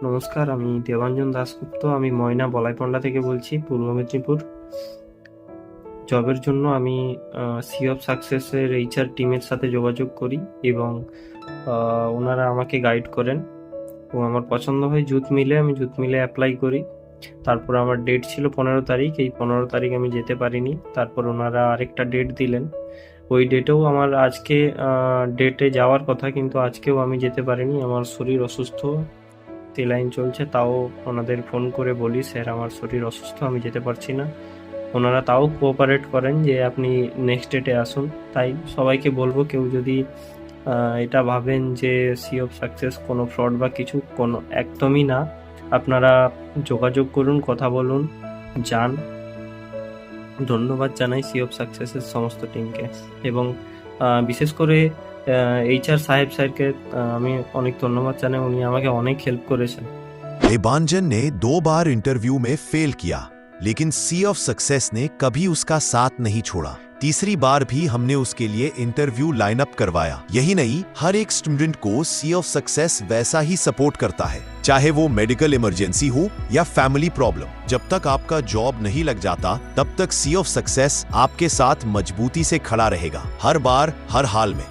নমস্কার, আমি দেবাঞ্জন দাশগুপ্ত। আমি ময়না বলাইপন্ডা থেকে বলছি, পূর্ব মেদিনীপুর। জবের জন্য আমি সি অফ সাকসেসের এইচআর টিমের সাথে যোগাযোগ করি এবং ওনারা আমাকে গাইড করেন এবং আমার পছন্দ হয় জুট মিলে। আমি জুট মিলে অ্যাপ্লাই করি। তারপর আমার ডেট ছিল 15 তারিখ। এই 15 তারিখ আমি যেতে পারিনি। তারপর ওনারা আরেকটা ডেট দিলেন। ওই ডেটেও আমার আজকে ডেটে যাওয়ার কথা, কিন্তু আজকেও আমি যেতে পারিনি। আমার শরীর অসুস্থ, লাইন চলছে, তাও ওনাদের ফোন করে বলি, স্যার আমার শরীর অসুস্থ, আমি যেতে পারছি না। ওনারা তাও কোঅপারেট করেন যে আপনি নেক্সট ডেটে আসুন। তাই সবাইকে বলবো, কেউ যদি এটা ভাবেন যে সি অফ সাকসেস কোনো ফ্রড বা কিছু, কোনো একদমই না। আপনারা যোগাযোগ করুন, কথা বলুন, যান। ধন্যবাদ জানাই সি অফ সাকসেসের সমস্ত টিমকে এবং বিশেষ করে এইচআর সাহেব স্যারকে আমি অনেক ধন্যবাদ জানাই। উনি আমাকে অনেক হেল্প করেছেন। देबांजन ने 2 बार इंटरव्यू में फेल किया, लेकिन सी ऑफ सक्सेस ने कभी उसका साथ नहीं छोड़ा। तीसरी बार भी हमने उसके लिए इंटरव्यू लाइन अप करवाया। यही नहीं, हर एक स्टूडेंट को सी ऑफ सक्सेस वैसा ही सपोर्ट करता है, चाहे वो मेडिकल इमरजेंसी हो या फैमिली प्रॉब्लम। जब तक आपका जॉब नहीं लग जाता, तब तक सी ऑफ सक्सेस आपके साथ मजबूती से खड़ा रहेगा, हर बार, हर हाल में।